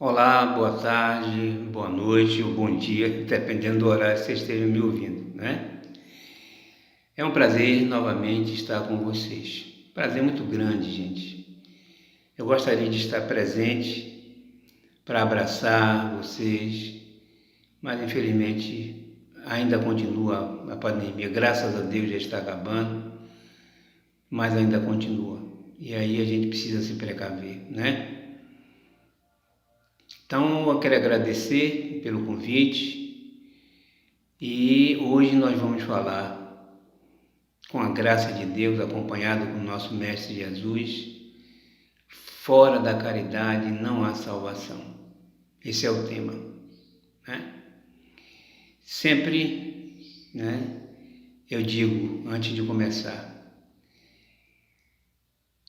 Olá, boa tarde, boa noite ou bom dia, dependendo do horário que você esteja me ouvindo, né? É um prazer novamente estar com vocês. Prazer muito grande, gente. Eu gostaria de estar presente para abraçar vocês, mas infelizmente ainda continua a pandemia. Graças a Deus já está acabando, mas ainda continua. E aí a gente precisa se precaver, né? Então eu quero agradecer pelo convite e hoje nós vamos falar, com a graça de Deus, acompanhado com o nosso Mestre Jesus, fora da caridade não há salvação. Esse é o tema, né? Sempre, né, eu digo antes de começar,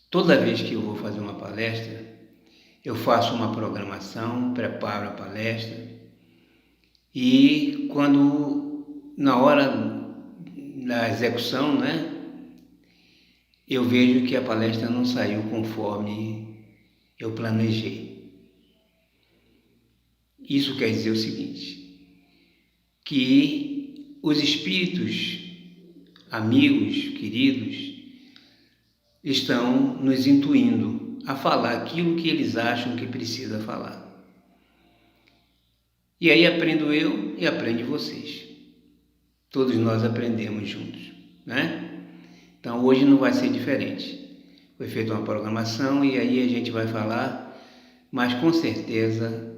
toda vez que eu vou fazer uma palestra, eu faço uma programação, preparo a palestra e na hora da execução, né, eu vejo que a palestra não saiu conforme eu planejei. Isso quer dizer o seguinte, que os espíritos, amigos, queridos, estão nos intuindo a falar aquilo que eles acham que precisa falar. E aí aprendo eu e aprende vocês. Todos nós aprendemos juntos, né? Então hoje não vai ser diferente. Foi feita uma programação e aí a gente vai falar, mas com certeza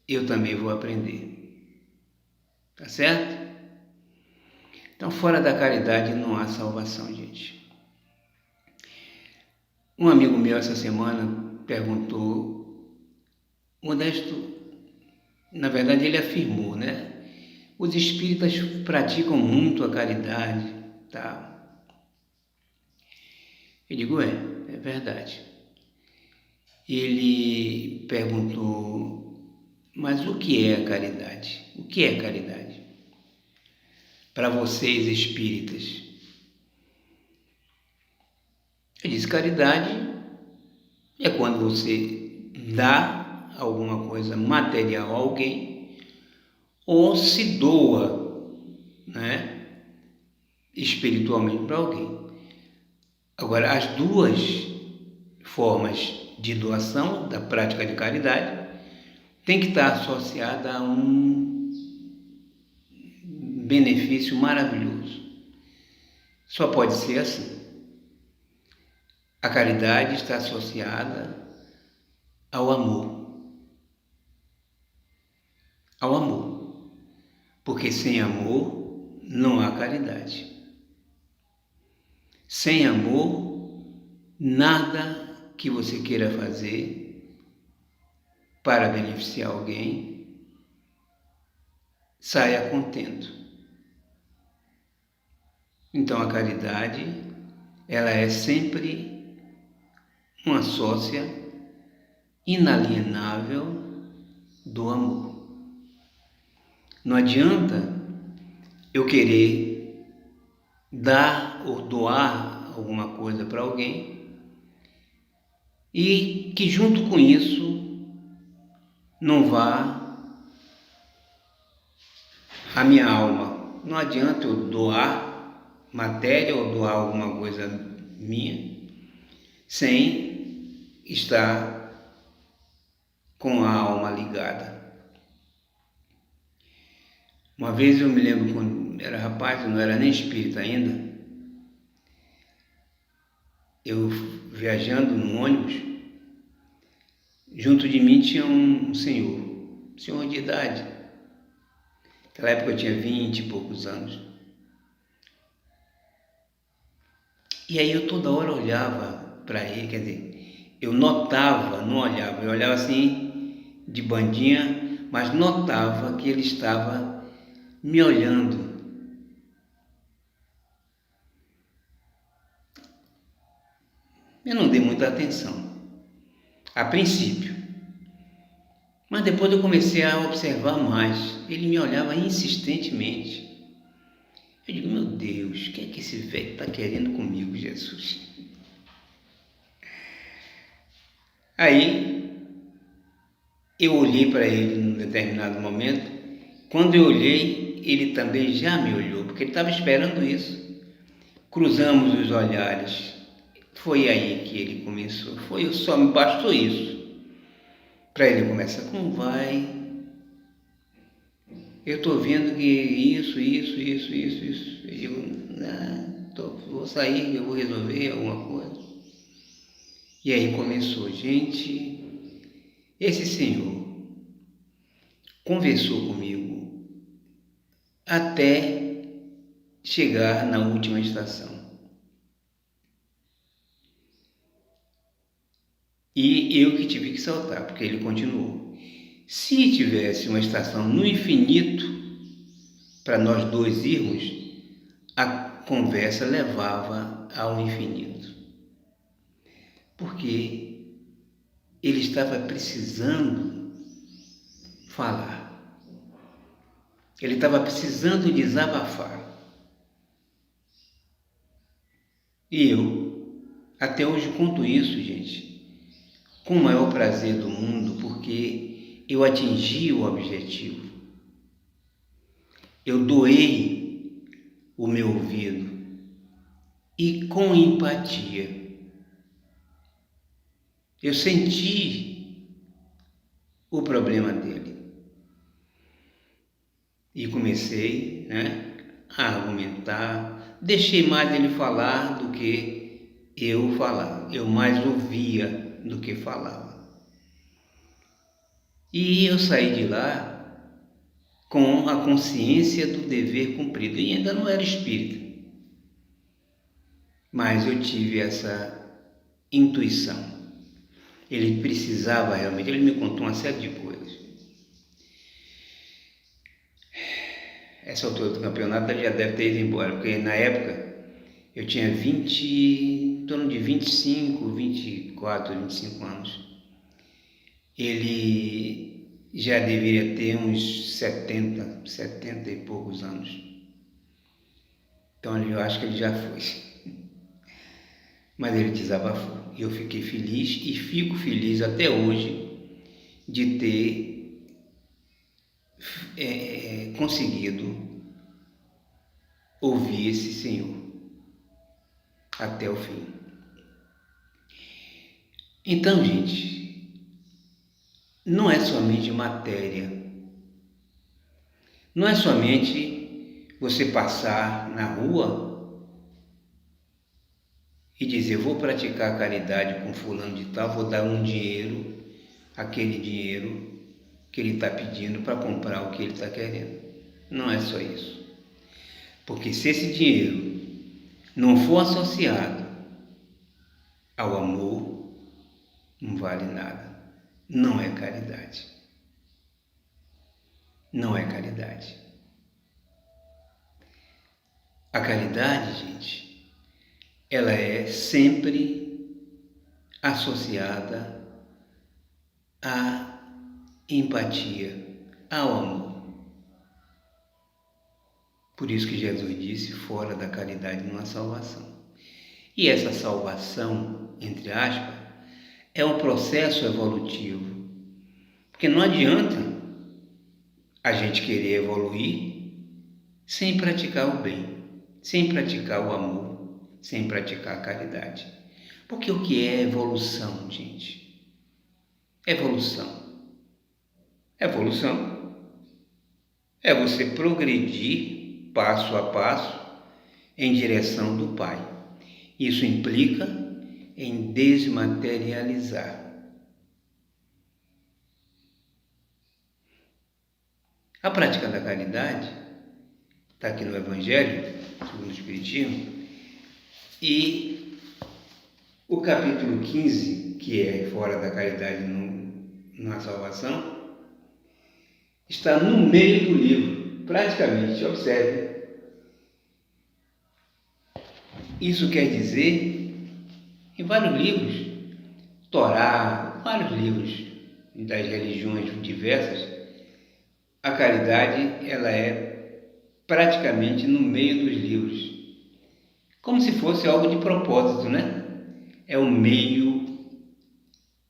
eu também vou aprender. Tá certo? Então fora da caridade não há salvação, gente. Um amigo meu essa semana perguntou, Modesto, na verdade ele afirmou, né? Os espíritas praticam muito a caridade, tá? Eu digo, é verdade. Ele perguntou, mas o que é a caridade? O que é caridade? Para vocês espíritas. Eu disse, caridade é quando você dá alguma coisa material a alguém ou se doa, né, espiritualmente para alguém. Agora, as duas formas de doação da prática de caridade tem que estar associada a um benefício maravilhoso. Só pode ser assim. A caridade está associada ao amor. Ao amor. Porque sem amor não há caridade. Sem amor, nada que você queira fazer para beneficiar alguém saia contento. Então a caridade, ela é sempre uma sócia inalienável do amor. Não adianta eu querer dar ou doar alguma coisa para alguém e que junto com isso não vá a minha alma. Não adianta eu doar matéria ou doar alguma coisa minha sem estar com a alma ligada. Uma vez eu me lembro quando era rapaz, eu não era nem espírita ainda, eu viajando no ônibus, junto de mim tinha um senhor de idade. Naquela época eu tinha 20 e poucos anos. E aí eu toda hora olhava para ele, quer dizer, eu notava, não olhava, eu olhava assim de bandinha, mas notava que ele estava me olhando. Eu não dei muita atenção, a princípio. Mas depois eu comecei a observar mais. Ele me olhava insistentemente. Eu digo, meu Deus, o que é que esse velho está querendo comigo, Jesus? Aí eu olhei para ele num determinado momento. Quando eu olhei, ele também já me olhou, porque ele estava esperando isso. Cruzamos os olhares. Foi aí que ele começou. Só me bastou isso para ele começar. Como vai? Eu estou vendo que isso. Eu digo, vou sair, eu vou resolver alguma coisa. E aí começou, gente, esse senhor conversou comigo até chegar na última estação. E eu que tive que saltar, porque ele continuou. Se tivesse uma estação no infinito para nós dois irmos, a conversa levava ao infinito. Porque ele estava precisando falar. Ele estava precisando desabafar. E eu, até hoje, conto isso, gente, com o maior prazer do mundo, porque eu atingi o objetivo. Eu doei o meu ouvido e com empatia. Eu senti o problema dele. E comecei, a argumentar. Deixei mais ele falar do que eu falar. Eu mais ouvia do que falava. E eu saí de lá com a consciência do dever cumprido. E ainda não era espírita. Mas eu tive essa intuição. Ele precisava realmente, ele me contou uma série de coisas. Essa altura do campeonato ele já deve ter ido embora, porque na época eu tinha em torno de 25, 24, 25 anos. Ele já deveria ter uns 70 e poucos anos. Então eu acho que ele já foi. Mas ele desabafou. E eu fiquei feliz e fico feliz até hoje de ter conseguido ouvir esse senhor até o fim. Então, gente, não é somente matéria, não é somente você passar na rua e dizer, vou praticar caridade com fulano de tal, vou dar um dinheiro, aquele dinheiro que ele está pedindo para comprar o que ele está querendo. Não é só isso. Porque se esse dinheiro não for associado ao amor, não vale nada. Não é caridade. Não é caridade. A caridade, gente, ela é sempre associada à empatia, ao amor. Por isso que Jesus disse, fora da caridade não há salvação. E essa salvação, entre aspas, é um processo evolutivo. Porque não adianta a gente querer evoluir sem praticar o bem, sem praticar o amor, sem praticar a caridade. Porque o que é evolução, gente? Evolução. Evolução é você progredir passo a passo em direção do Pai. Isso implica em desmaterializar. A prática da caridade está aqui no Evangelho, segundo o Espiritismo, e o capítulo 15, que é fora da caridade na salvação, está no meio do livro, praticamente, observe. Isso quer dizer, em vários livros, Torá, vários livros das religiões diversas, a caridade ela é praticamente no meio dos livros, como se fosse algo de propósito, né? É o meio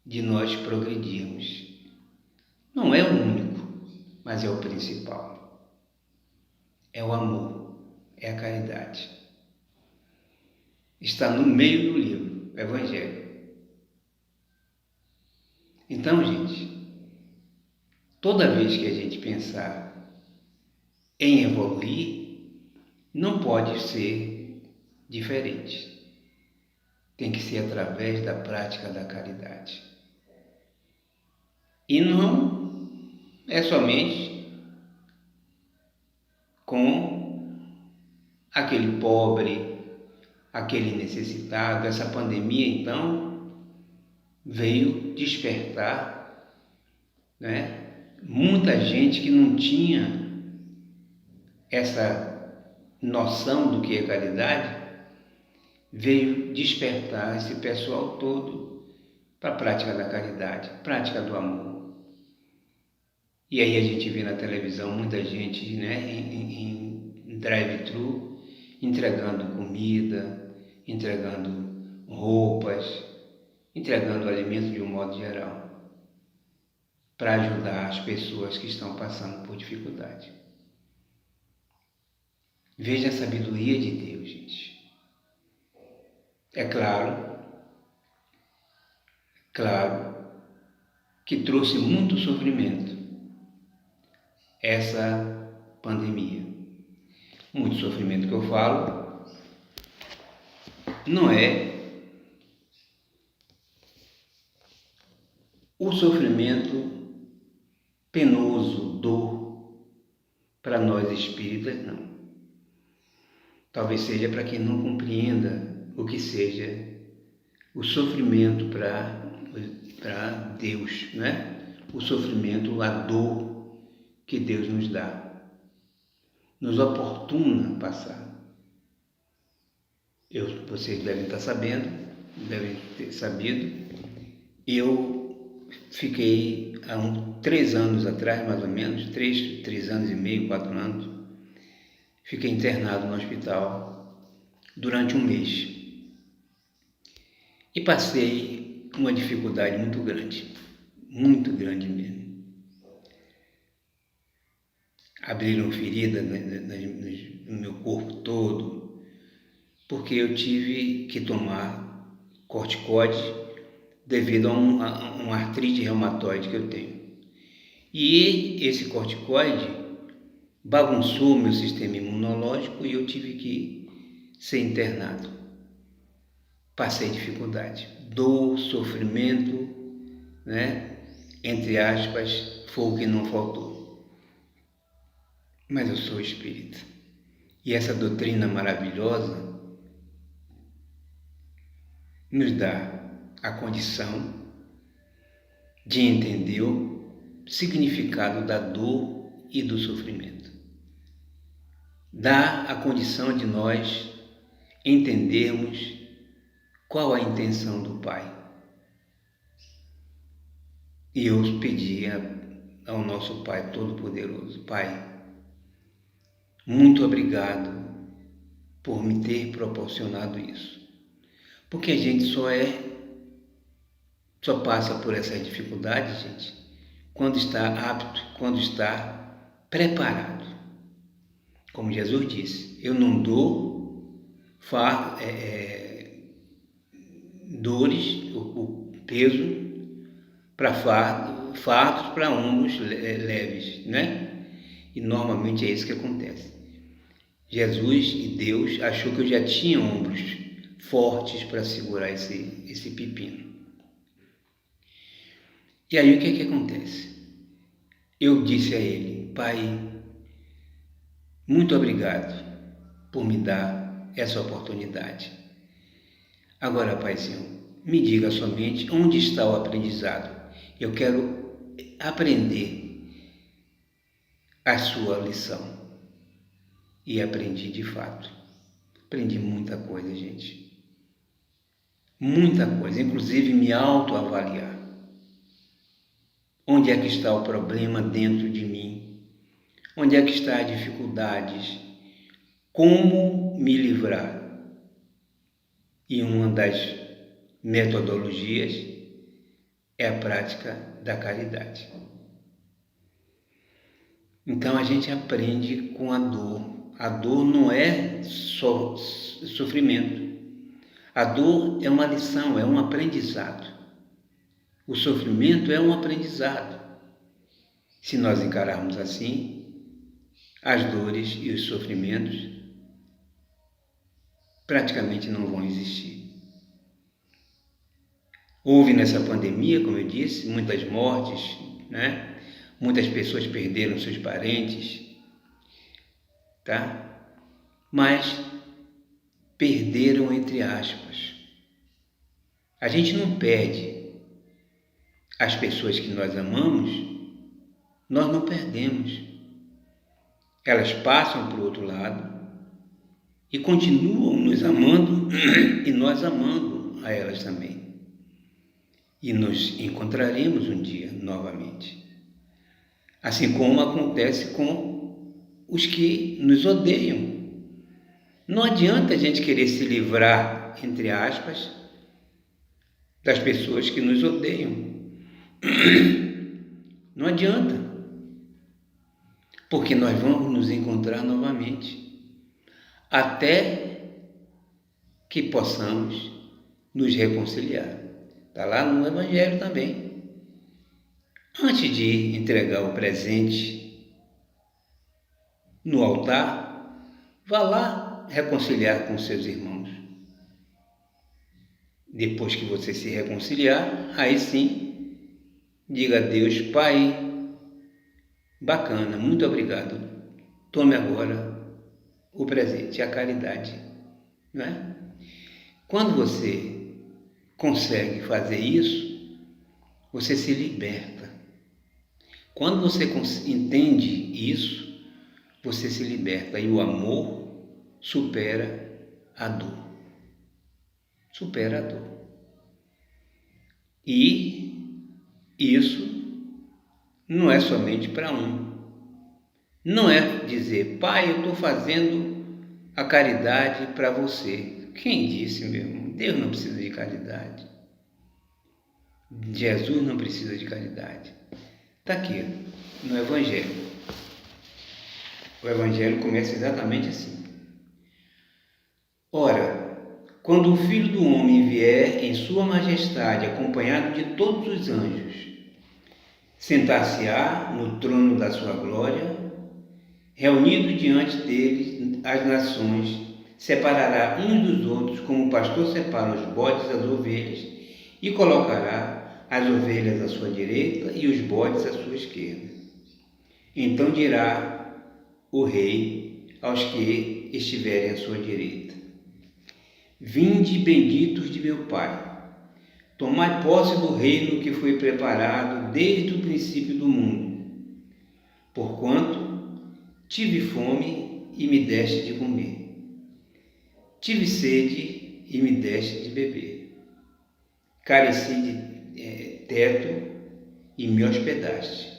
de nós progredirmos. Não é o único, mas é o principal. É o amor, é a caridade. Está no meio do livro, o Evangelho. Então, gente, toda vez que a gente pensar em evoluir, não pode ser diferente. Tem que ser através da prática da caridade. E não é somente com aquele pobre, aquele necessitado. Essa pandemia, então, veio despertar, né? Muita gente que não tinha essa noção do que é caridade, veio despertar esse pessoal todo para a prática da caridade, prática do amor. E aí a gente vê na televisão muita gente, né, em drive-thru, entregando comida, entregando roupas, entregando alimentos de um modo geral, para ajudar as pessoas que estão passando por dificuldade. Veja a sabedoria de Deus, gente. É claro que trouxe muito sofrimento essa pandemia. Muito sofrimento que eu falo não é o sofrimento penoso, dor, para nós espíritas, não. Talvez seja para quem não compreenda o que seja o sofrimento para Deus, né? O sofrimento, a dor que Deus nos dá, nos oportuna passar. Vocês devem estar sabendo, devem ter sabido, eu fiquei há 3 anos atrás, mais ou menos, 3 anos e meio, 4 anos, fiquei internado no hospital durante um mês e passei uma dificuldade muito grande mesmo. Abriram ferida no meu corpo todo, porque eu tive que tomar corticoide devido a uma artrite reumatoide que eu tenho. E esse corticoide bagunçou meu sistema imunológico e eu tive que ser internado. Passei dificuldade, dor, sofrimento, né? Entre aspas, foi o que não faltou. Mas eu sou espírita. E essa doutrina maravilhosa nos dá a condição de entender o significado da dor e do sofrimento. Dá a condição de nós entendermos qual a intenção do Pai. E eu pedia ao nosso Pai Todo-Poderoso: Pai, muito obrigado por me ter proporcionado isso. Porque a gente só passa por essas dificuldades, gente, quando está apto, quando está preparado. Como Jesus disse, eu não dou dores, o peso para fardos para ombros leves, né? E normalmente é isso que acontece. Jesus e Deus achou que eu já tinha ombros fortes para segurar esse pepino. E aí o que acontece? Eu disse a ele: Pai, muito obrigado por me dar essa oportunidade. Agora, Paizinho, me diga somente onde está o aprendizado. Eu quero aprender a sua lição. E aprendi de fato. Aprendi muita coisa, gente. Muita coisa, inclusive me autoavaliar. Onde é que está o problema dentro de mim? Onde é que está as dificuldades? Como me livrar? E uma das metodologias é a prática da caridade. Então a gente aprende com a dor. A dor não é só sofrimento. A dor é uma lição, é um aprendizado. O sofrimento é um aprendizado. Se nós encararmos assim, as dores e os sofrimentos praticamente não vão existir. Houve nessa pandemia, como eu disse, muitas mortes, né? Muitas pessoas perderam seus parentes, tá? Mas perderam entre aspas. A gente não perde as pessoas que nós amamos, nós não perdemos. Elas passam para o outro lado e continuam nos amando e nós amando a elas também. E nos encontraremos um dia novamente. Assim como acontece com os que nos odeiam. Não adianta a gente querer se livrar, entre aspas, das pessoas que nos odeiam. Não adianta. Porque nós vamos nos encontrar novamente. Até que possamos nos reconciliar. Está lá no Evangelho também. Antes de entregar o presente no altar, vá lá reconciliar com seus irmãos. Depois que você se reconciliar, aí sim, diga a Deus: Pai, bacana, muito obrigado. Tome agora o presente, a caridade. Não é? Quando você consegue fazer isso, você se liberta. Quando você entende isso, você se liberta e o amor supera a dor. Supera a dor. E isso não é somente para um. Não é dizer: Pai, eu estou fazendo a caridade para você. Quem disse, meu irmão? Deus não precisa de caridade. Jesus não precisa de caridade. Está aqui, no Evangelho. O Evangelho começa exatamente assim. Ora, quando o Filho do Homem vier em sua majestade, acompanhado de todos os anjos, sentar-se-á no trono da sua glória, reunido diante dele as nações, separará uns dos outros, como o pastor separa os bodes das ovelhas, e colocará as ovelhas à sua direita e os bodes à sua esquerda. Então dirá o rei aos que estiverem à sua direita: Vinde, benditos de meu Pai, tomai posse do reino que foi preparado desde o princípio do mundo. Porquanto tive fome e me deste de comer. Tive sede e me deste de beber. Careci de teto e me hospedaste.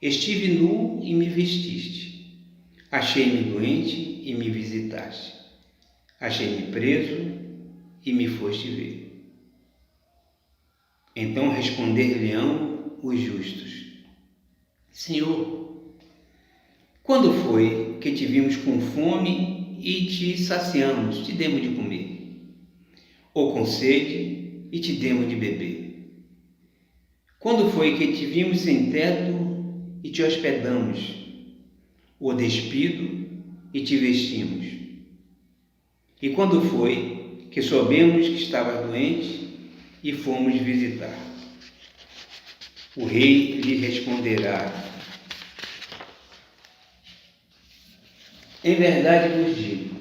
Estive nu e me vestiste. Achei-me doente e me visitaste. Achei-me preso e me foste ver. Então responder-lhe-ão os justos: Senhor, quando foi que te vimos com fome e te saciamos, te demos de comer? Ou com sede e te demos de beber? Quando foi que te vimos sem teto e te hospedamos? Ou despido e te vestimos? E quando foi que soubemos que estavas doente e fomos visitar? O rei lhe responderá: Em verdade vos digo,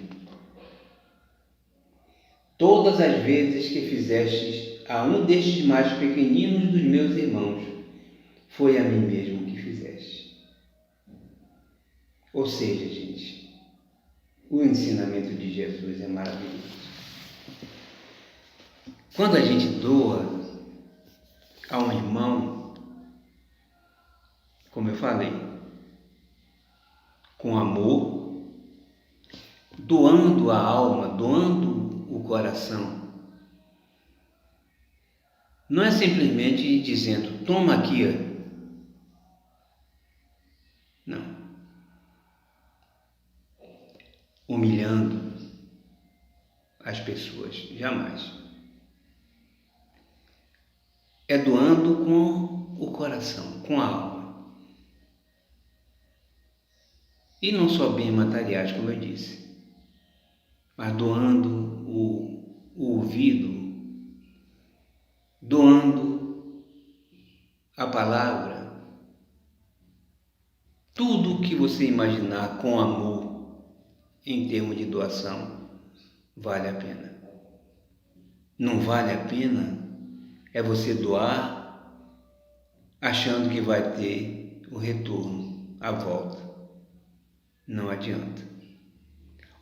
todas as vezes que fizestes a um destes mais pequeninos dos meus irmãos, foi a mim mesmo que fizeste. Ou seja, gente, o ensinamento de Jesus é maravilhoso. Quando a gente doa a um irmão, como eu falei, com amor, doando a alma, doando o coração, não é simplesmente dizendo: toma aqui, Não. Humilhando as pessoas, jamais. É doando com o coração, com a alma. E não só bens materiais, como eu disse, mas doando o ouvido, doando a palavra, tudo que você imaginar com amor em termos de doação, vale a pena. Não vale a pena é você doar achando que vai ter o retorno, a volta. Não adianta.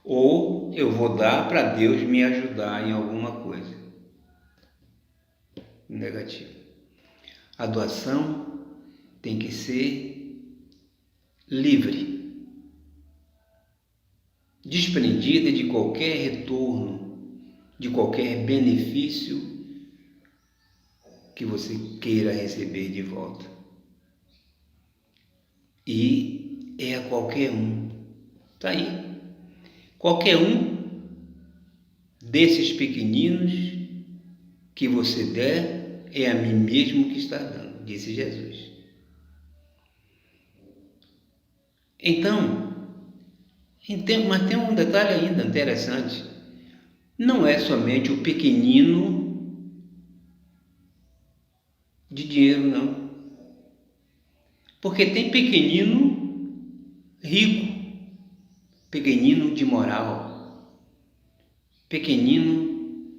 Ou eu vou dar para Deus me ajudar em alguma coisa. Negativo. A doação tem que ser livre, desprendida de qualquer retorno, de qualquer benefício que você queira receber de volta. E é a qualquer um. Está aí. Qualquer um desses pequeninos que você der, é a mim mesmo que está dando, disse Jesus. Então, mas tem um detalhe ainda interessante. Não é somente o pequenino de dinheiro, não. Porque tem pequenino rico, pequenino de moral, pequenino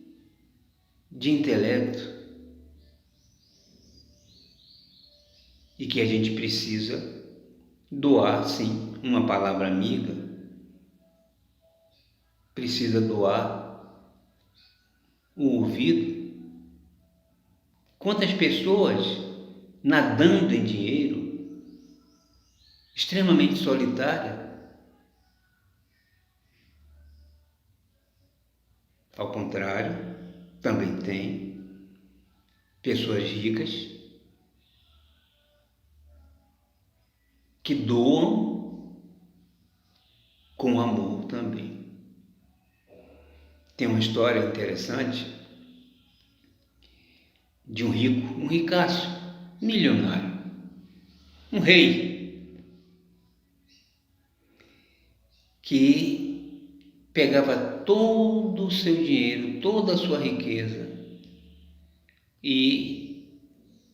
de intelecto, e que a gente precisa doar, sim, uma palavra amiga, precisa doar o ouvido. Quantas pessoas nadando em dinheiro, extremamente solitária. Ao contrário, também tem pessoas ricas que doam com amor também. Tem uma história interessante de um rico, um ricaço, milionário, um rei, que pegava todo o seu dinheiro, toda a sua riqueza e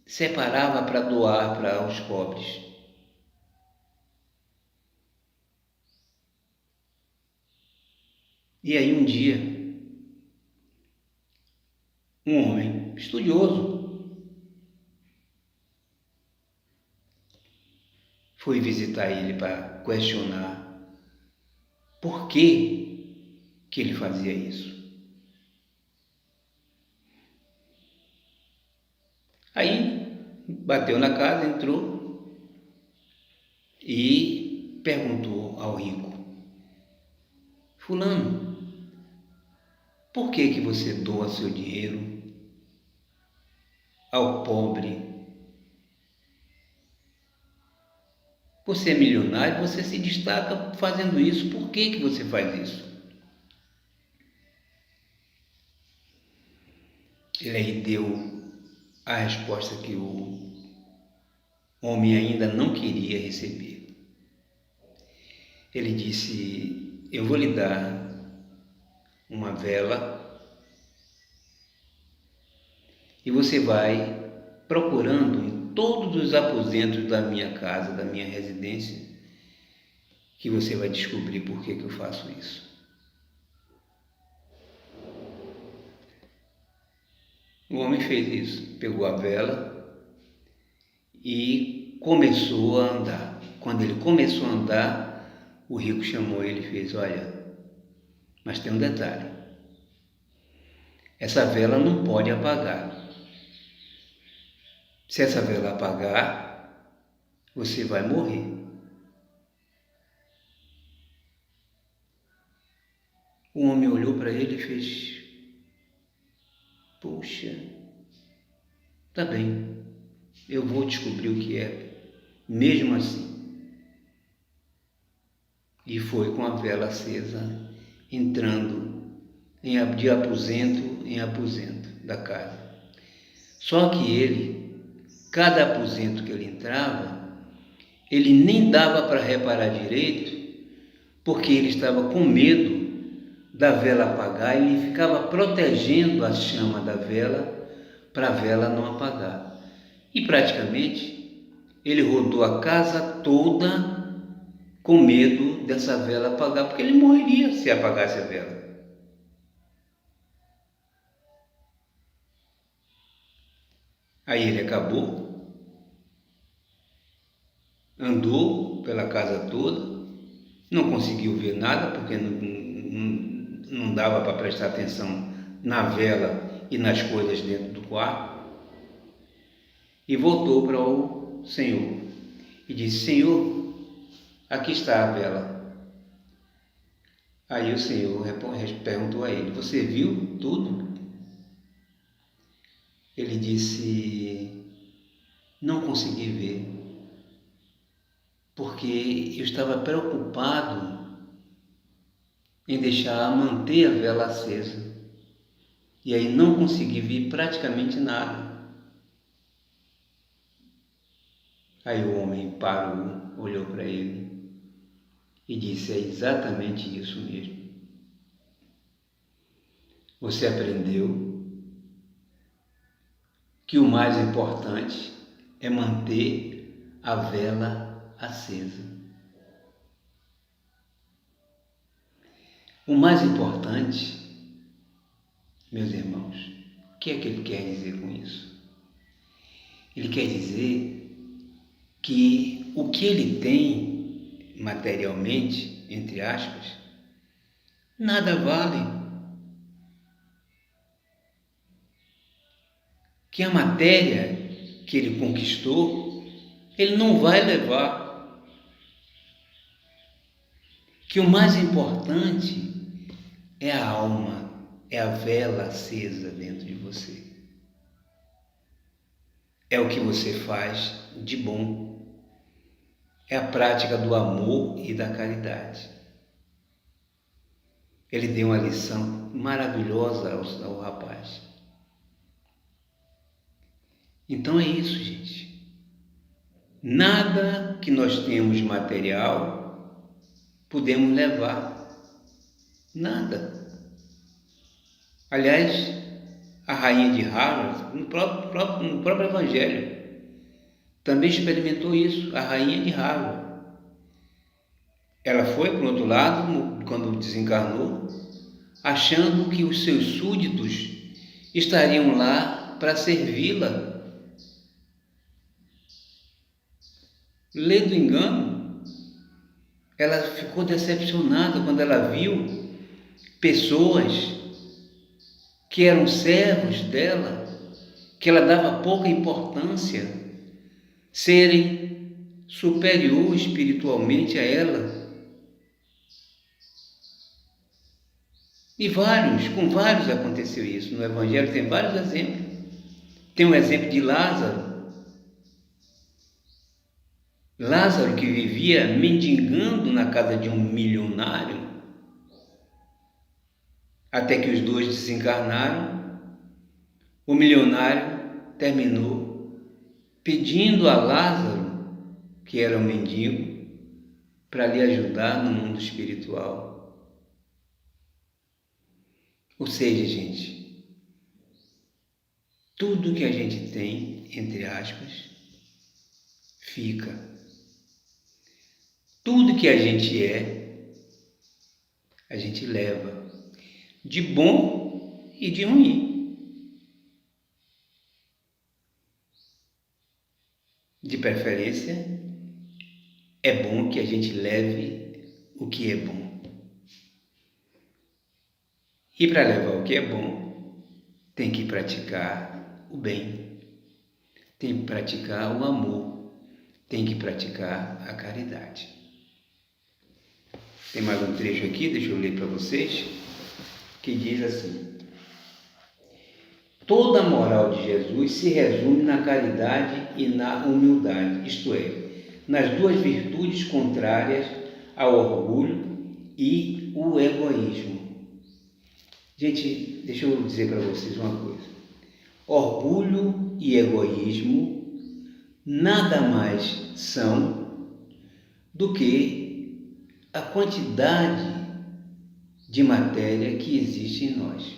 separava para doar para os pobres. E aí um dia, um homem estudioso foi visitar ele para questionar por que ele fazia isso. Aí bateu na casa, entrou e perguntou ao rico: Fulano, por que você doa seu dinheiro ao pobre? Você é milionário, você se destaca fazendo isso. Por que você faz isso? Ele aí deu a resposta que o homem ainda não queria receber. Ele disse: eu vou lhe dar uma vela e você vai procurando em todos os aposentos da minha casa, da minha residência, que você vai descobrir por que eu faço isso. O homem fez isso, pegou a vela e começou a andar. Quando ele começou a andar, o rico chamou ele e fez: olha, mas tem um detalhe, essa vela não pode apagar. Se essa vela apagar, você vai morrer. O homem olhou para ele e fez: poxa, tá bem, eu vou descobrir o que é, mesmo assim. e foi com a vela acesa, entrando de aposento em aposento da casa. Só que ele, cada aposento que ele entrava, ele nem dava para reparar direito, porque ele estava com medo da vela apagar e ele ficava protegendo a chama da vela para a vela não apagar. E praticamente ele rodou a casa toda com medo dessa vela apagar, porque ele morreria se apagasse a vela. Aí ele acabou, andou pela casa toda, não conseguiu ver nada, porque não dava para prestar atenção na vela e nas coisas dentro do quarto, e voltou para o Senhor e disse: Senhor, aqui está a vela. Aí o Senhor perguntou a ele: você viu tudo? Ele disse: não consegui ver, porque eu estava preocupado em manter a vela acesa, e aí não consegui ver praticamente nada. Aí o homem parou, olhou para ele e disse: é exatamente isso mesmo. Você aprendeu que o mais importante é manter a vela acesa. O mais importante, meus irmãos, o que é que ele quer dizer com isso? Ele quer dizer que o que ele tem materialmente, entre aspas, nada vale. Que a matéria que ele conquistou, ele não vai levar. Que o mais importante é a alma, é a vela acesa dentro de você. É o que você faz de bom. É a prática do amor e da caridade. Ele deu uma lição maravilhosa ao rapaz. Então é isso, gente. Nada que nós temos material podemos levar. Nada. Aliás, a rainha de Harvard, no próprio Evangelho, também experimentou isso, a rainha de Harvard. Ela foi para o outro lado, quando desencarnou, achando que os seus súditos estariam lá para servi-la. Lê do engano, ela ficou decepcionada quando ela viu pessoas que eram servos dela, que ela dava pouca importância, serem superior espiritualmente a ela. E com vários aconteceu isso. No Evangelho tem vários exemplos. Tem um exemplo de Lázaro. Lázaro, que vivia mendigando na casa de um milionário, até que os dois desencarnaram, o milionário terminou pedindo a Lázaro, que era um mendigo, para lhe ajudar no mundo espiritual. Ou seja, gente, tudo que a gente tem, entre aspas, fica. Tudo que a gente a gente leva, de bom e de ruim. De preferência, é bom que a gente leve o que é bom. E para levar o que é bom, tem que praticar o bem, tem que praticar o amor, tem que praticar a caridade. Tem mais um trecho aqui, deixa eu ler para vocês, que diz assim: toda a moral de Jesus se resume na caridade e na humildade, isto é, nas duas virtudes contrárias ao orgulho e o egoísmo. Gente, deixa eu dizer para vocês uma coisa. Orgulho e egoísmo nada mais são do que a quantidade de matéria que existe em nós.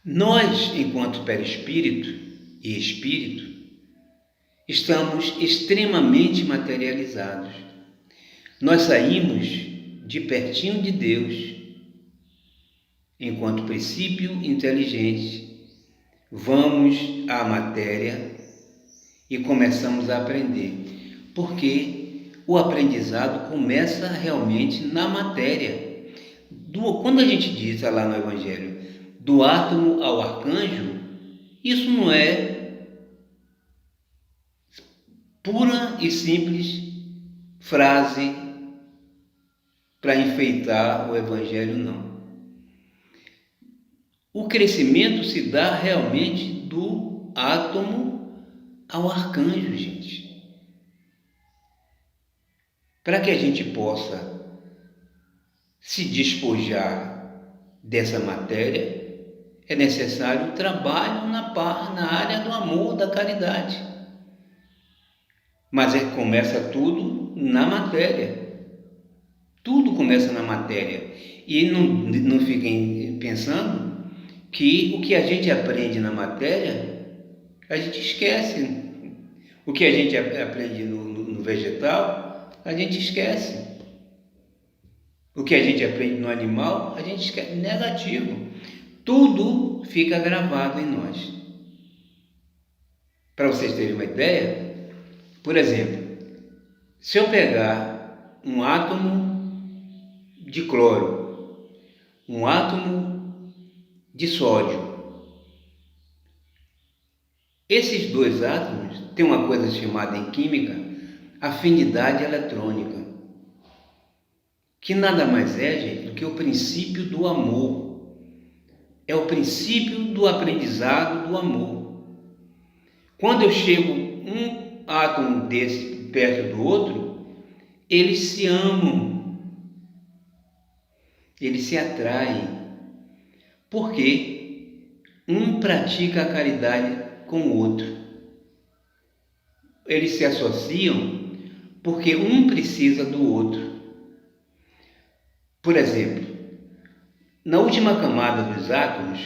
Nós, enquanto perispírito e espírito, estamos extremamente materializados. Nós saímos de pertinho de Deus, enquanto princípio inteligente, vamos à matéria e começamos a aprender, porque o aprendizado começa realmente na matéria. Quando a gente diz lá no Evangelho, do átomo ao arcanjo, isso não é pura e simples frase para enfeitar o Evangelho, não. O crescimento se dá realmente do átomo ao arcanjo, gente. Para que a gente possa se despojar dessa matéria, é necessário trabalho na área do amor, da caridade. Mas começa tudo na matéria. Tudo começa na matéria. E não fiquem pensando que o que a gente aprende na matéria, a gente esquece. O que a gente aprende no vegetal, a gente esquece. O que a gente aprende no animal, a gente esquece. Negativo. Tudo fica gravado em nós. Para vocês terem uma ideia, por exemplo, se eu pegar um átomo de cloro, um átomo de sódio, esses dois átomos têm uma coisa chamada em química afinidade eletrônica, que nada mais é, gente, do que o princípio do amor. É o princípio do aprendizado do amor. Quando eu chego um átomo desse perto do outro, eles se amam, eles se atraem, porque um pratica a caridade com o outro. Eles se associam porque um precisa do outro. Por exemplo, na última camada dos átomos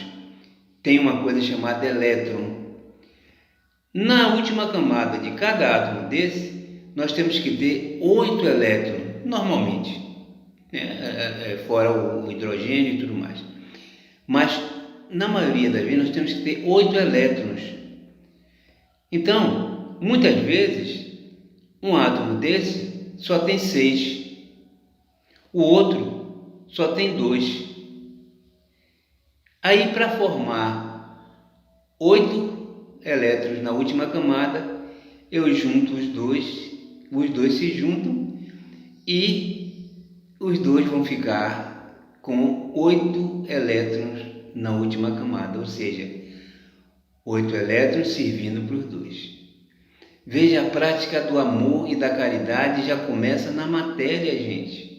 tem uma coisa chamada elétron. Na última camada de cada átomo desse, nós temos que ter 8 elétrons, normalmente, fora o hidrogênio e tudo mais. Mas, na maioria das vezes, nós temos que ter 8 elétrons. Então, muitas vezes, um átomo desse só tem 6. O outro só tem 2. Aí, para formar 8 elétrons na última camada, eu junto os dois se juntam e os dois vão ficar com 8 elétrons na última camada, ou seja, 8 elétrons servindo para os dois. Veja, a prática do amor e da caridade já começa na matéria, gente.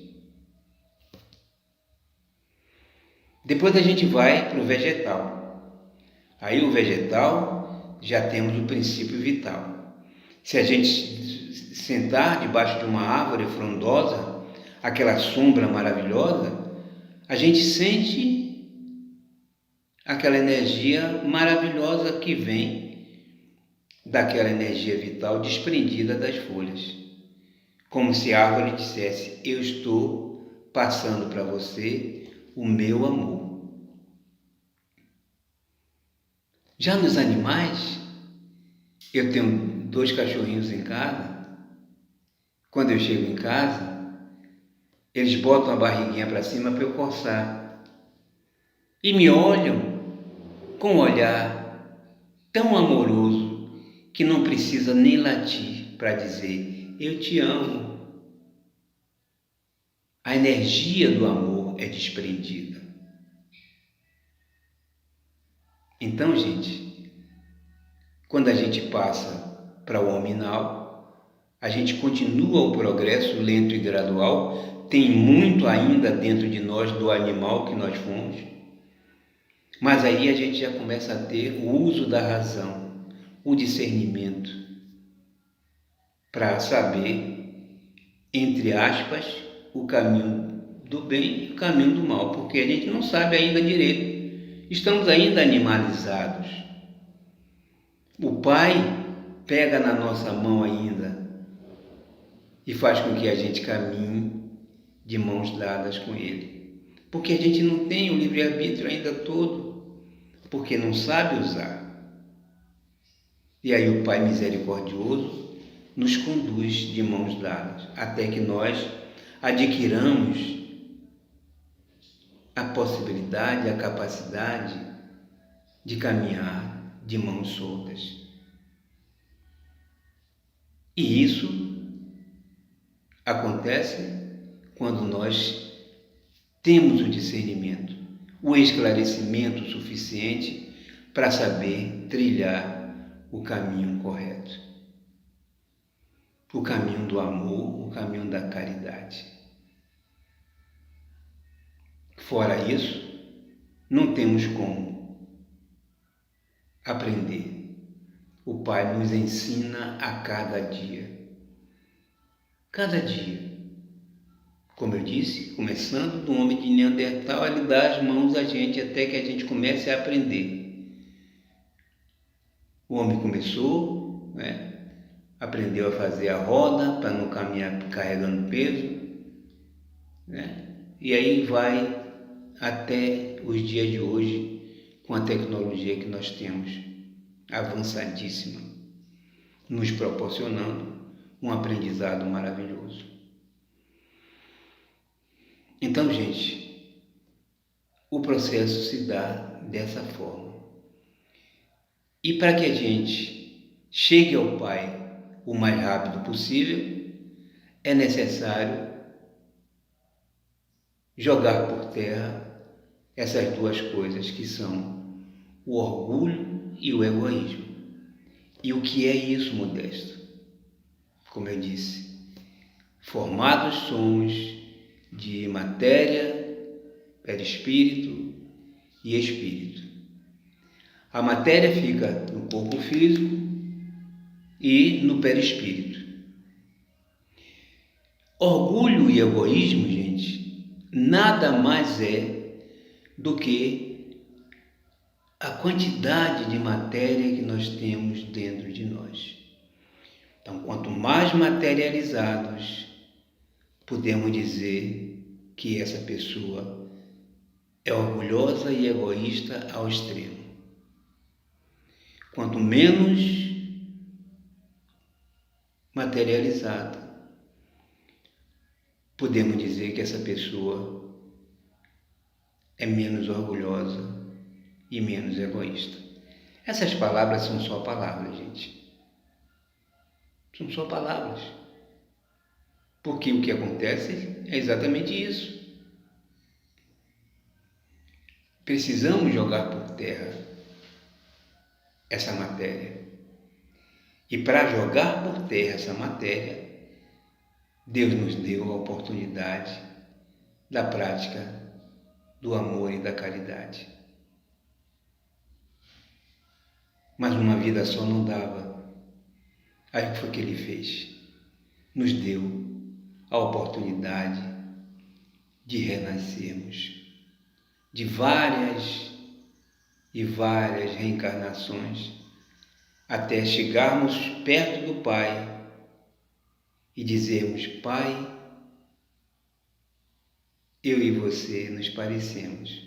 Depois a gente vai para o vegetal. Aí o vegetal já temos o princípio vital. Se a gente sentar debaixo de uma árvore frondosa, aquela sombra maravilhosa, a gente sente aquela energia maravilhosa que vem daquela energia vital desprendida das folhas. Como se a árvore dissesse: eu estou passando para você o meu amor. Já nos animais, eu tenho 2 cachorrinhos em casa. Quando eu chego em casa, eles botam a barriguinha para cima para eu coçar. E me olham com um olhar tão amoroso que não precisa nem latir para dizer: eu te amo. A energia do amor é desprendida. Então, gente, Quando a gente passa para o hominal, a gente continua o progresso lento e gradual, tem muito ainda dentro de nós do animal que nós fomos, mas aí a gente já começa a ter o uso da razão, o discernimento, para saber, entre aspas, o caminho do bem e o caminho do mal, porque a gente não sabe ainda direito, estamos ainda animalizados. O Pai pega na nossa mão ainda e faz com que a gente caminhe de mãos dadas com Ele, porque a gente não tem o livre-arbítrio ainda todo, porque não sabe usar. E aí o Pai misericordioso nos conduz de mãos dadas, até que nós adquiramos a possibilidade, a capacidade de caminhar de mãos soltas. E isso acontece quando nós temos o discernimento, o esclarecimento suficiente para saber trilhar o caminho correto, o caminho do amor, o caminho da caridade. Fora isso, não temos como aprender. O Pai nos ensina a cada dia. Cada dia. Como eu disse, começando do homem de Neandertal, ele dá as mãos a gente até que a gente comece a aprender. O homem começou, aprendeu a fazer a roda para não caminhar carregando peso, e aí vai até os dias de hoje com a tecnologia que nós temos, avançadíssima, nos proporcionando um aprendizado maravilhoso. Então, gente, o processo se dá dessa forma. E para que a gente chegue ao Pai o mais rápido possível, é necessário jogar por terra essas duas coisas que são o orgulho e o egoísmo. E o que é isso, Modesto? Como eu disse, formados somos de matéria, perispírito e espírito. A matéria fica no corpo físico e no perispírito. Orgulho e egoísmo, gente, nada mais é do que a quantidade de matéria que nós temos dentro de nós. Então, quanto mais materializados, podemos dizer que essa pessoa é orgulhosa e egoísta ao extremo. Quanto menos materializado, podemos dizer que essa pessoa é menos orgulhosa e menos egoísta. Essas palavras são só palavras, gente. São só palavras. Porque o que acontece é exatamente isso. Precisamos jogar por terra essa matéria. E para jogar por terra essa matéria, Deus nos deu a oportunidade da prática do amor e da caridade. Mas uma vida só não dava. Aí o que foi que Ele fez? Nos deu a oportunidade de renascermos de várias e várias reencarnações até chegarmos perto do Pai e dizermos: Pai, eu e você nos parecemos.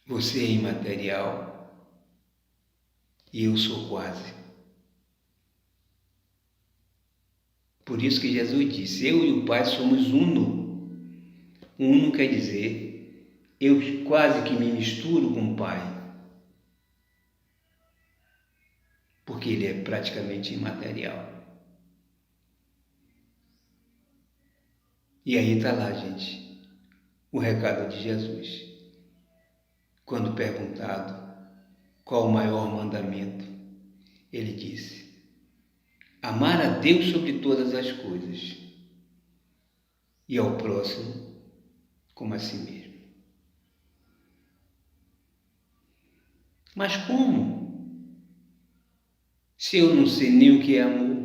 Você é imaterial e eu sou quase. Por isso que Jesus disse: eu e o Pai somos uno. Uno quer dizer, eu quase que me misturo com o Pai. Porque Ele é praticamente imaterial. E aí está lá, gente, o recado de Jesus. quando perguntado qual o maior mandamento, ele disse: amar a Deus sobre todas as coisas e ao próximo como a si mesmo. Mas como? Se eu não sei nem o que é amor?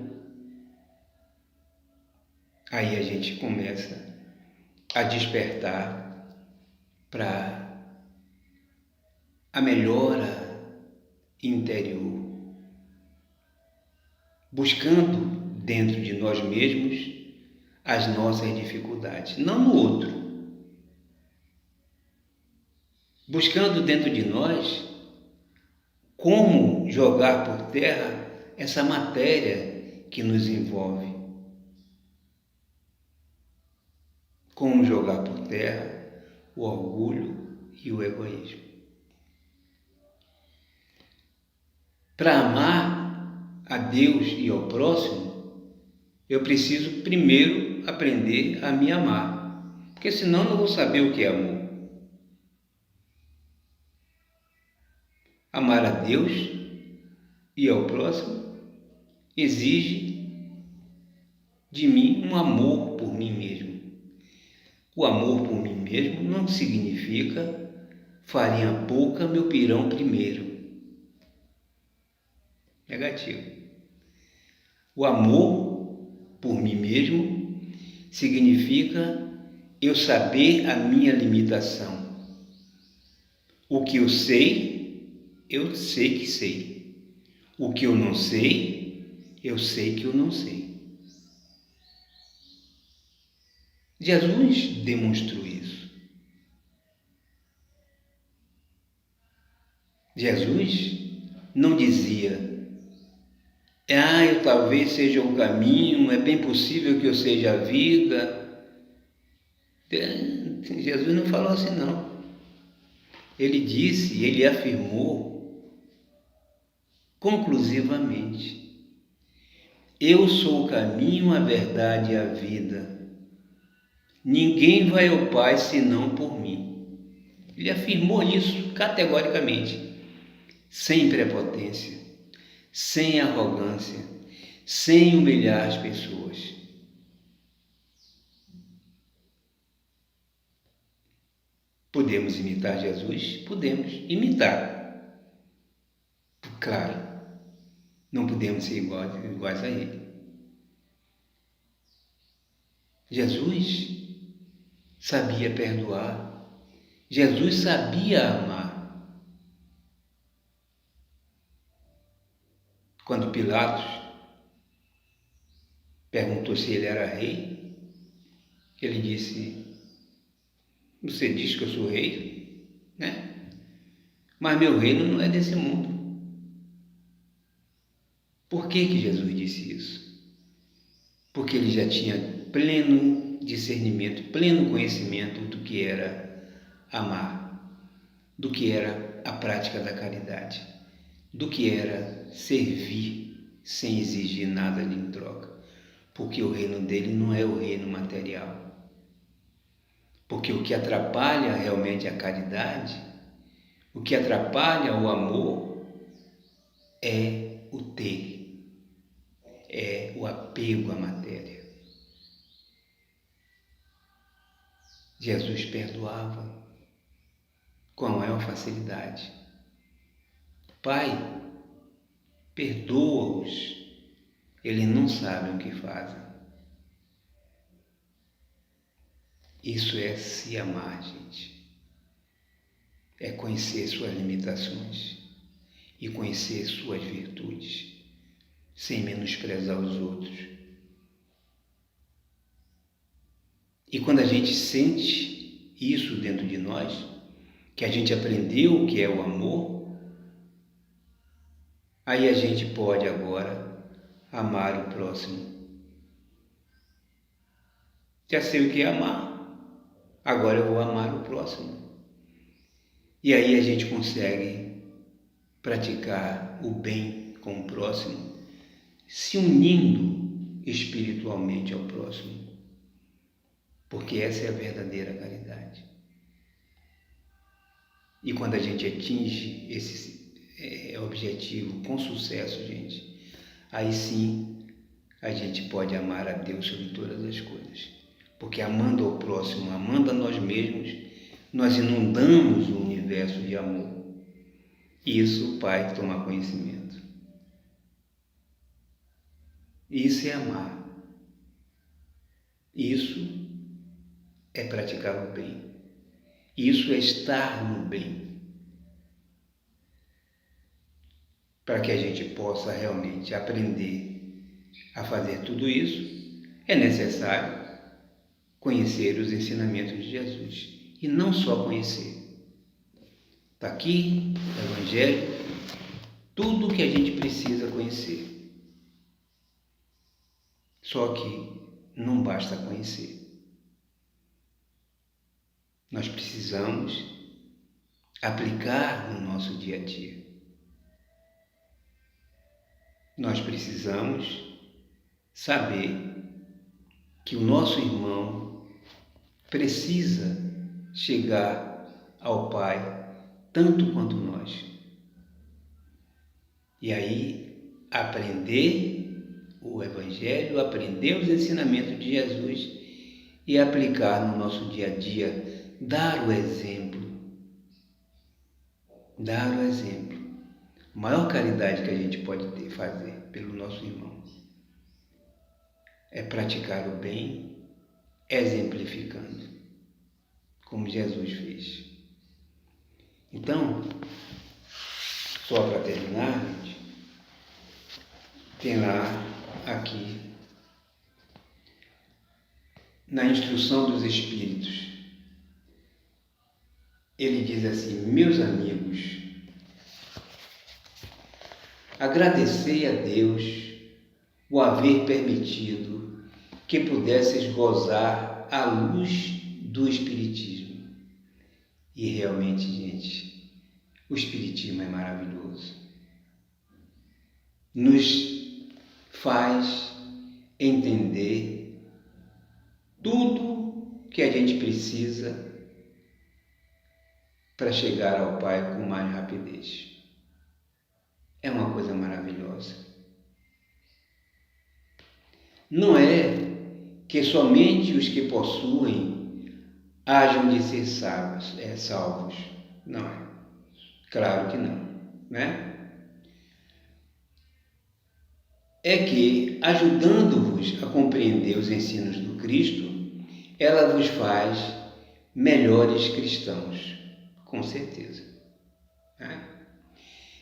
Aí a gente começa a despertar para a melhora interior, buscando dentro de nós mesmos as nossas dificuldades, não no outro. Buscando dentro de nós como jogar por terra essa matéria que nos envolve. Como jogar por terra o orgulho e o egoísmo. Para amar a Deus e ao próximo, eu preciso primeiro aprender a me amar, porque senão não vou saber o que é amor. Amar a Deus e ao próximo exige de mim um amor por mim mesmo. O amor por mim mesmo não significa farinha pouca, meu pirão primeiro. Negativo. O amor por mim mesmo significa eu saber a minha limitação. O que eu sei que sei. O que eu não sei que eu não sei. Jesus demonstrou isso. Jesus não dizia: eu talvez seja o caminho, é bem possível que eu seja a vida. Jesus não falou assim, não. Ele disse, ele afirmou conclusivamente: eu sou o caminho, a verdade e a vida. Ninguém vai ao Pai senão por mim. Ele afirmou isso categoricamente, sem prepotência, sem arrogância, sem humilhar as pessoas. Podemos imitar Jesus? Podemos imitar. Claro, não podemos ser iguais a Ele. Jesus sabia perdoar. Jesus sabia amar. Quando Pilatos perguntou se ele era rei, ele disse: você diz que eu sou rei, né? Mas meu reino não é desse mundo. Por que Jesus disse isso? Porque ele já tinha pleno discernimento, pleno conhecimento do que era amar, do que era a prática da caridade, do que era servir sem exigir nada em troca, porque o reino dele não é o reino material. Porque o que atrapalha realmente a caridade, o que atrapalha o amor é o ter, é o apego à matéria. Jesus perdoava com a maior facilidade. Pai, perdoa-os, eles não sabem o que fazem. Isso é se amar, gente. É conhecer suas limitações e conhecer suas virtudes, sem menosprezar os outros. E quando a gente sente isso dentro de nós, que a gente aprendeu o que é o amor, aí a gente pode agora amar o próximo. Já sei o que é amar, agora eu vou amar o próximo. E aí a gente consegue praticar o bem com o próximo, se unindo espiritualmente ao próximo, porque essa é a verdadeira caridade. E quando a gente atinge esse objetivo com sucesso, gente, aí sim a gente pode amar a Deus sobre todas as coisas. Porque amando ao próximo, amando a nós mesmos, nós inundamos o universo de amor. Isso o Pai toma conhecimento. Isso é amar. Isso é praticar o bem. Isso é estar no bem. Para que a gente possa realmente aprender a fazer tudo isso, é necessário conhecer os ensinamentos de Jesus. E não só conhecer. Está aqui no Evangelho tudo o que a gente precisa conhecer. Só que não basta conhecer. Nós precisamos aplicar no nosso dia a dia. Nós precisamos saber que o nosso irmão precisa chegar ao Pai tanto quanto nós. E aí, aprender o Evangelho, aprender os ensinamentos de Jesus e aplicar no nosso dia a dia, dar o exemplo. Dar o exemplo. A maior caridade que a gente pode fazer pelo nosso irmão é praticar o bem, exemplificando, como Jesus fez. Então, só para terminar, gente, tem lá, aqui, na instrução dos Espíritos, ele diz assim: meus amigos, agradecei a Deus o haver permitido que pudesseis gozar a luz do Espiritismo. E realmente, gente, o Espiritismo é maravilhoso. Nos faz entender tudo que a gente precisa para chegar ao Pai com mais rapidez. É uma coisa maravilhosa. Não é que somente os que possuem hajam de ser salvos. Não é. Claro que não, né? É que, ajudando-vos a compreender os ensinos do Cristo, ela vos faz melhores cristãos, com certeza. Né?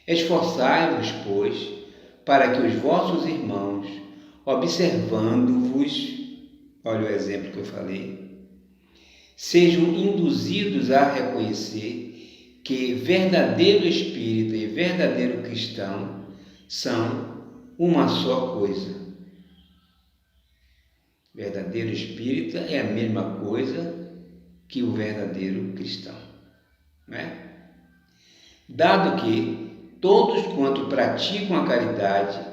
Esforçai-vos, pois, para que os vossos irmãos, observando-vos, olha o exemplo que eu falei, sejam induzidos a reconhecer que verdadeiro espírita e verdadeiro cristão são uma só coisa. Verdadeiro espírita é a mesma coisa que o verdadeiro cristão, né? Dado que todos quanto praticam a caridade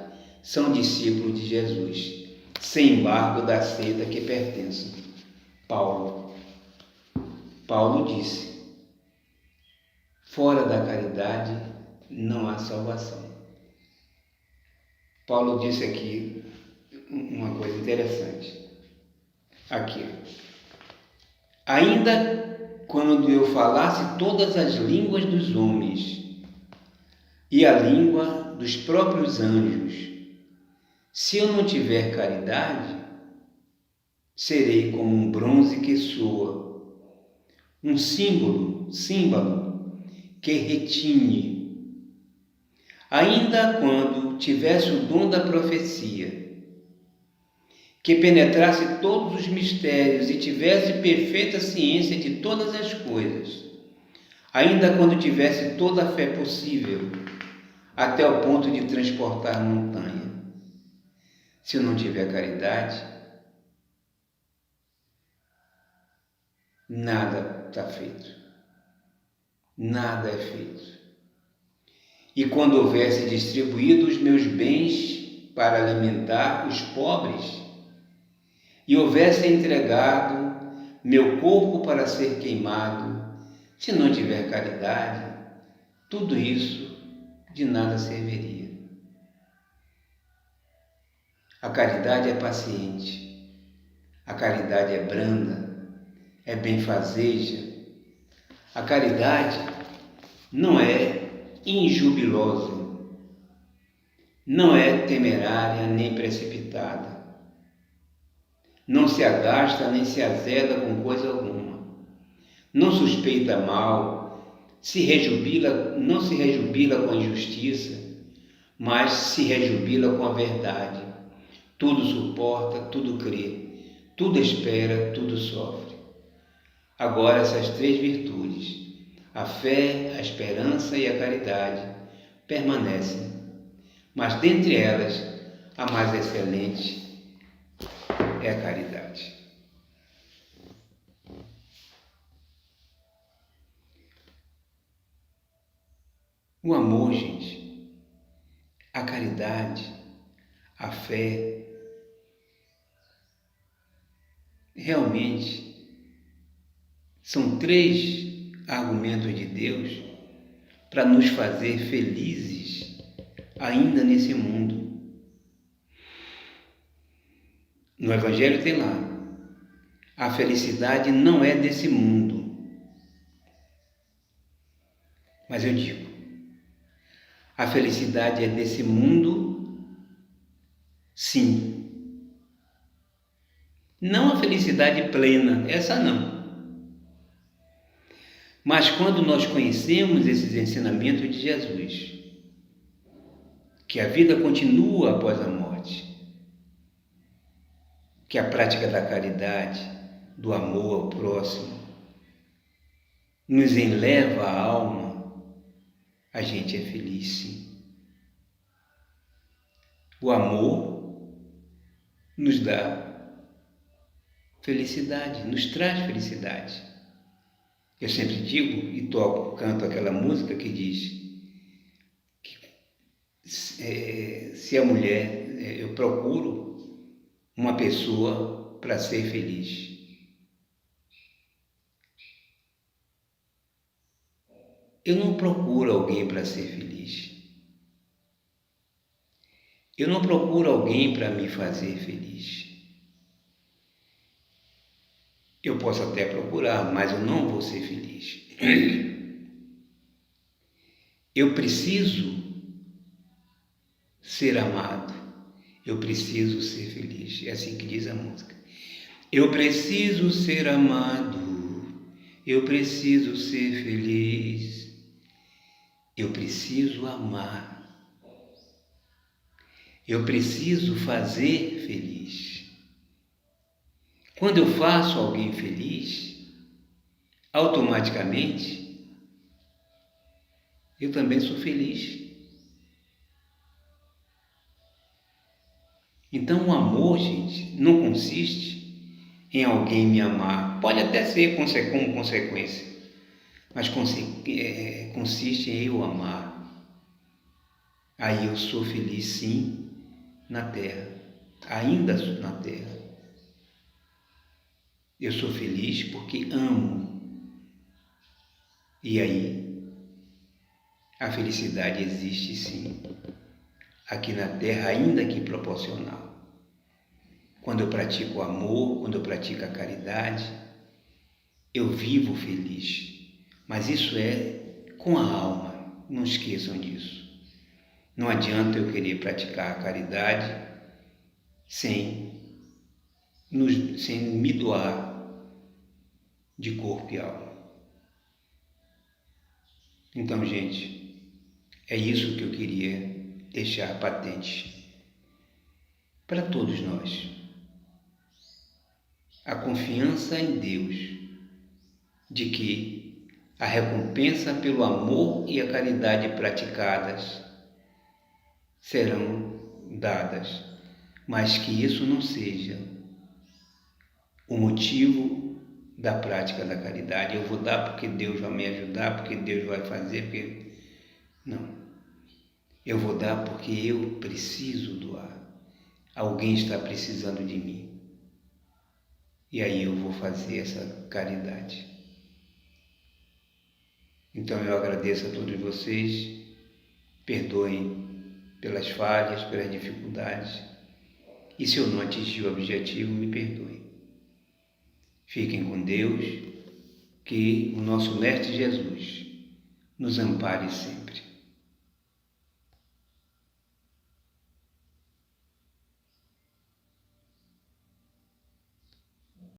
são discípulos de Jesus, sem embargo da seita que pertencem. Paulo disse: fora da caridade não há salvação. Paulo disse aqui uma coisa interessante. Aqui. Ainda quando eu falasse todas as línguas dos homens e a língua dos próprios anjos, se eu não tiver caridade, serei como um bronze que soa, um símbolo que retine. Ainda quando tivesse o dom da profecia, que penetrasse todos os mistérios e tivesse perfeita ciência de todas as coisas, ainda quando tivesse toda a fé possível, até o ponto de transportar montanha, se eu não tiver caridade, nada está feito. Nada é feito. E quando houvesse distribuído os meus bens para alimentar os pobres, e houvesse entregado meu corpo para ser queimado, Se não tiver caridade, tudo isso de nada serviria. A caridade é paciente, a caridade é branda, é benfazeja. A caridade não é injubilosa, não é temerária nem precipitada, não se agasta nem se azeda com coisa alguma, não suspeita mal, não se rejubila com a injustiça, mas se rejubila com a verdade. Tudo suporta, tudo crê, tudo espera, tudo sofre. Agora essas três virtudes, a fé, a esperança e a caridade, permanecem, mas dentre elas, a mais excelente é a caridade. O amor, gente, a caridade, a fé, realmente são três argumentos de Deus para nos fazer felizes ainda nesse mundo. No Evangelho tem lá: a felicidade não é desse mundo. Mas eu digo, a felicidade é desse mundo, sim. Não a felicidade plena, essa não. Mas quando nós conhecemos esses ensinamentos de Jesus, que a vida continua após a morte, que a prática da caridade, do amor ao próximo, nos eleva a alma, a gente é feliz, sim. O amor nos dá felicidade, nos traz felicidade. Eu sempre digo e canto aquela música que diz que se a mulher, eu procuro uma pessoa para ser feliz. Eu não procuro alguém para ser feliz. Eu não procuro alguém para me fazer feliz. Eu posso até procurar, mas eu não vou ser feliz. Eu preciso ser amado. Eu preciso ser feliz. É assim que diz a música. Eu preciso ser amado. Eu preciso ser feliz. Eu preciso amar. Eu preciso fazer feliz. Quando eu faço alguém feliz, automaticamente, eu também sou feliz. Então, o amor, gente, não consiste em alguém me amar. Pode até ser como consequência, mas consiste em eu amar. Aí eu sou feliz, sim, na terra, ainda na terra. Eu sou feliz porque amo. E aí, a felicidade existe sim, aqui na terra, ainda que proporcional. Quando eu pratico o amor, quando eu pratico a caridade, eu vivo feliz. Mas isso é com a alma, não esqueçam disso. Não adianta eu querer praticar a caridade sem me doar de corpo e alma. Então, gente, é isso que eu queria deixar patente para todos nós. A confiança em Deus de que a recompensa pelo amor e a caridade praticadas serão dadas, mas que isso não seja o motivo da prática da caridade. Eu vou dar porque Deus vai me ajudar, porque Deus vai fazer, porque... Não. Eu vou dar porque eu preciso doar. Alguém está precisando de mim. E aí eu vou fazer essa caridade. Então eu agradeço a todos vocês, perdoem pelas falhas, pelas dificuldades, e se eu não atingir o objetivo, me perdoem. Fiquem com Deus, que o nosso Mestre Jesus nos ampare sempre.